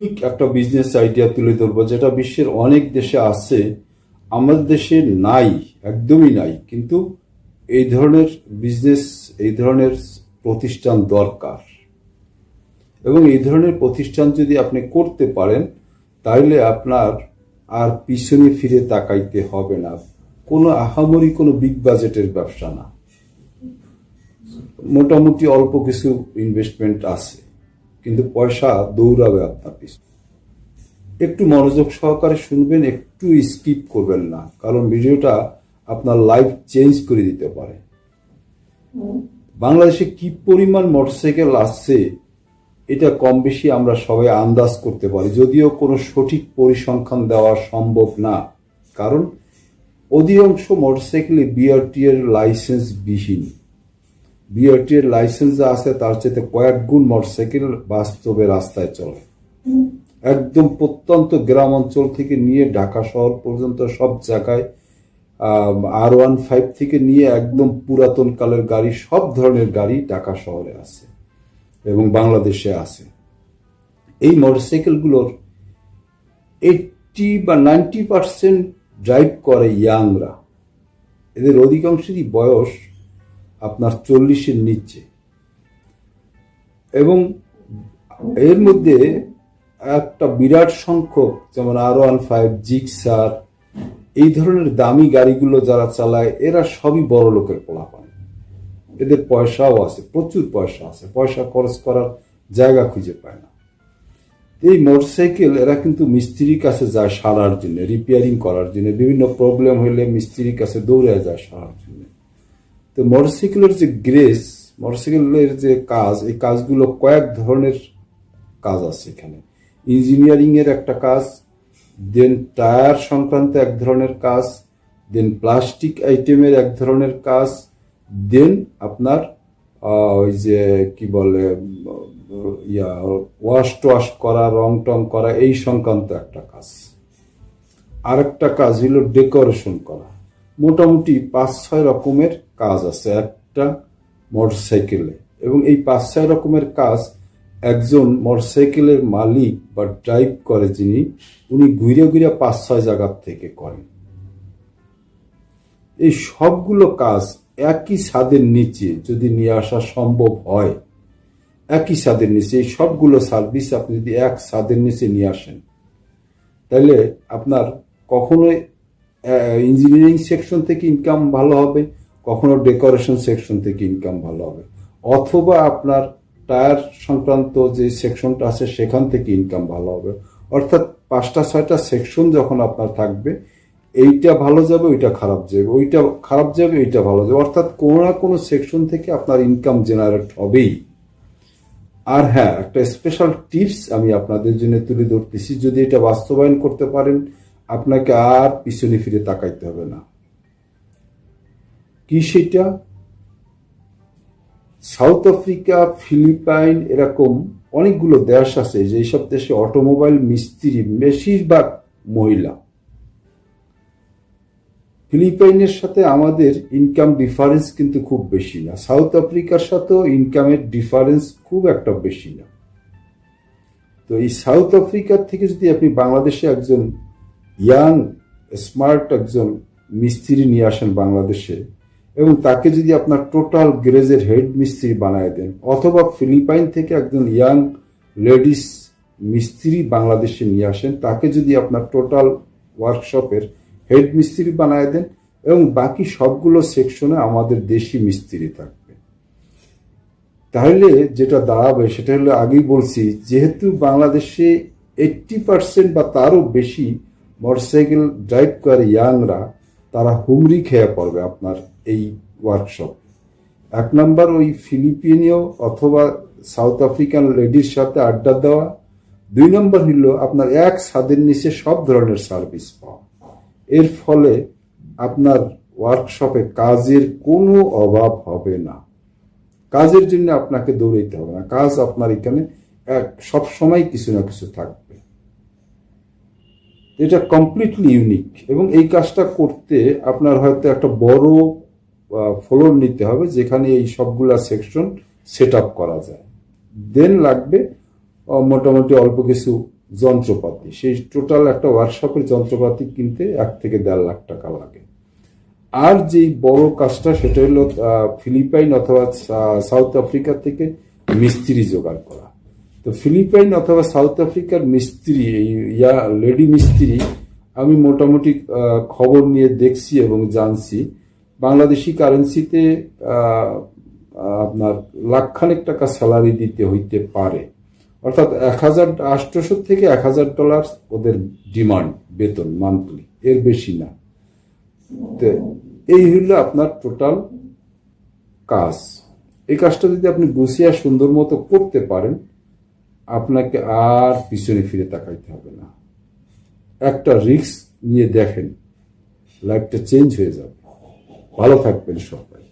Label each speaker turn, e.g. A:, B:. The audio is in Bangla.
A: ঠিক একটা বিজনেস আইডিয়া তুলে ধরবো যেটা বিশ্বের অনেক দেশে আছে, আমাদের দেশে নাই, একদমই নাই। কিন্তু এই ধরনের বিজনেস, এই ধরনের প্রতিষ্ঠান দরকার। এবং এই ধরনের প্রতিষ্ঠান যদি আপনি করতে পারেন তাহলে আপনার আর পিছনে ফিরে তাকাইতে হবে না। কোনো আহামরি কোনো বিগ বাজেটের ব্যবসা না, মোটামুটি অল্প কিছু ইনভেস্টমেন্ট আছে, কিন্তু পয়সা দৌড়াবে আপনার পিছনে। একটু মনোযোগ সহকারে শুনবেন, একটু স্কিপ করবেন না, কারণ ভিডিওটা আপনার লাইফ চেঞ্জ করে দিতে পারে। বাংলাদেশে কি পরিমাণ মোটরসাইকেল আসছে এটা কম বেশি আমরা সবাই আন্দাজ করতে পারি, যদিও কোনো সঠিক পরিসংখ্যান দেওয়া সম্ভব না, কারণ অধিকাংশ মোটরসাইকেলে বিআরটি এর লাইসেন্স বিহীন। বিআরটি এর লাইসেন্স যা আছে তার চাইতে কয়েক গুণ মোটরসাইকেল বাস্তবে রাস্তায় চলে। একদম প্রত্যন্ত গ্রাম অঞ্চল থেকে নিয়ে ঢাকা শহর পর্যন্ত সব জায়গায় R15 থেকে নিয়ে একদম পুরাতন কালের গাড়ি, সব ধরনের গাড়ি ঢাকা শহরে আছে এবং বাংলাদেশে আছে। এই মোটরসাইকেলগুলোর 80 বা 90% ড্রাইভ করে ইয়াংরা। এদের অধিকাংশেরই বয়স আপনার 40-এর নিচে, এবং এর মধ্যে একটা বিরাট সংখ্যক যেমন R15, জিক্সার, এই ধরনের দামি গাড়িগুলো যারা চালায় এরা সবই বড় লোকের পোলাপান। এদের পয়সাও আছে, প্রচুর পয়সা আছে, পয়সা খরচ করার জায়গা খুঁজে পায় না। এই মোটরসাইকেল এরা কিন্তু মিস্ত্রির কাছে যায় সারার জন্য, রিপেয়ারিং করার জন্য, বিভিন্ন প্রবলেম হইলে মিস্ত্রির কাছে দৌড়ে যায় সারার জন্য। তো মোটরসাইকেলের যে গ্রেস, মোটরসাইকেলের যে কাজ, এই কাজগুলো কয়েক ধরনের কাজ আছে এখানে। ইঞ্জিনিয়ারিং এর একটা কাজ, দেন টায়ার সংক্রান্ত এক ধরনের কাজ, দেন প্লাস্টিক আইটেমের এক ধরনের কাজ, দেন আপনার ওই যে কি বলে ওয়াশ টোয়াশ করা, রং টং করা, এই সংক্রান্ত একটা কাজ। আরেকটা কাজ হলো ডেকোরেশন করা। মোটামুটি 5-6 রকমের কাজ আছে একটা মোটরসাইকেলে, এবং এই 5-6 রকমের কাজ একজন মোটরসাইকেলের মালিক বা ড্রাইভ করে যিনি, উনি ঘুরে ঘুরে 5-6 জায়গার থেকে করেন। এই সবগুলো কাজ একই ছাদের নিচে যদি নিয়ে আসা সম্ভব হয়, একই ছাদের নিচে এই সবগুলো সার্ভিস আপনি যদি এক ছাদের নিচে নিয়ে আসেন, তাহলে আপনার কখনোই ইঞ্জিনিয়ারিং সেকশন থেকে ইনকাম ভালো হবে, কখনো ডেকোরেশন সেকশন থেকে ইনকাম ভালো হবে, অথবা আপনার টায়ার সংক্রান্ত যে সেকশনটা আছে সেখান থেকে ইনকাম ভালো হবে। অর্থাৎ 5-6টা সেকশন যখন আপনার থাকবে, এইটা ভালো যাবে, ওইটা খারাপ যাবে, ওইটা খারাপ যাবে, এইটা ভালো যাবে, অর্থাৎ কোনো না কোনো সেকশন থেকে আপনার ইনকাম জেনারেট হবেই। আর হ্যাঁ, একটা স্পেশাল টিপস আমি আপনাদের জন্য তুলে ধরতেছি, যদি এটা বাস্তবায়ন করতে পারেন আপনাকে আর পিছনে ফিরে তাকাইতে হবে না। কি সেটা? সাউথ আফ্রিকা, ফিলিপাইন, এরকম অনেকগুলো দেশ আছে যে এইসব দেশে অটোমোবাইল মিস্ত্রি বেশিরভাগ মহিলা। ফিলিপাইনের সাথে আমাদের ইনকাম ডিফারেন্স কিন্তু খুব বেশি না, সাউথ আফ্রিকার সাথেও ইনকামের ডিফারেন্স খুব একটা বেশি না। তো এই সাউথ আফ্রিকার থেকে যদি আপনি বাংলাদেশে একজন ইয়াং স্মার্ট একজন মিস্ত্রি নিয়ে আসেন বাংলাদেশে, এবং তাকে যদি আপনার টোটাল গ্যারেজের হেড মিস্ত্রি বানায় দেন, অথবা ফিলিপাইন থেকে একজন ইয়াং লেডিস মিস্ত্রি বাংলাদেশে নিয়ে আসেন, তাকে যদি আপনার টোটাল ওয়ার্কশপের হেড মিস্ত্রি বানায় দেন, এবং বাকি সবগুলো সেকশনে আমাদের দেশি মিস্ত্রি থাকবে, তাহলে যেটা দাঁড়াবে সেটা হলো, আগেই বলছি, যেহেতু বাংলাদেশে 80% বা তারও বেশি মোটরসাইকেল ড্রাইভ করে ইয়াংরা, তারা হুমরি খেয়ে পড়বে আপনার এই ওয়ার্কশপ। 1 নম্বর ওই ফিলিপিনীয় অথবা সাউথ আফ্রিকান লেডির সাথে আড্ডা দেওয়া, 2 নম্বর হলো আপনার এক ছাদের নিচে সব ধরনের সার্ভিস পাওয়া। এর ফলে আপনার ওয়ার্কশপে কাজের কোনো অভাব হবে না, কাজের জন্য আপনাকে দৌড়াইতে হবে না, কাজ আপনার এখানে সব সময় কিছু না কিছু থাকবে। এটা কমপ্লিটলি ইউনিক, এবং এই কাজটা করতে আপনার হয়তো একটা বড় ফ্লোর নিতে হবে যেখানে এই সবগুলা সেকশন সেট আপ করা যায়। দেন লাগবে মোটামুটি অল্প কিছু যন্ত্রপাতি, সেই টোটাল একটা ওয়ার্কশপের যন্ত্রপাতি কিনতে 1 থেকে 1.5 লাখ টাকা লাগে। আর যেই বড় কাজটা সেটা হলো ফিলিপাইন অথবা সাউথ আফ্রিকা থেকে মিস্ত্রি জোগাড় করা। তো ফিলিপাইন অথবা সাউথ আফ্রিকার মিস্ত্রি, লেডি মিস্ত্রি, আমি মোটামুটি খবর নিয়ে দেখছি এবং জানছি বাংলাদেশি কারেন্সিতে আপনার লাখখানেক টাকা স্যালারি দিতে হইতে পারে, অর্থাৎ 1800 থেকে $1000 ওদের ডিমান্ড, বেতন মান্থলি, এর বেশি না। তো এই হইল আপনার টোটাল কাজ। এই কাজটা যদি আপনি গুছিয়ে সুন্দর মতো করতে পারেন, আপনাকে আর পিছনে ফিরে তাকাইতে হবে না। একটা রিস্ক নিয়ে দেখেন, লাইফটা চেঞ্জ হয়ে যাবে। ভালো থাকবেন সবাই।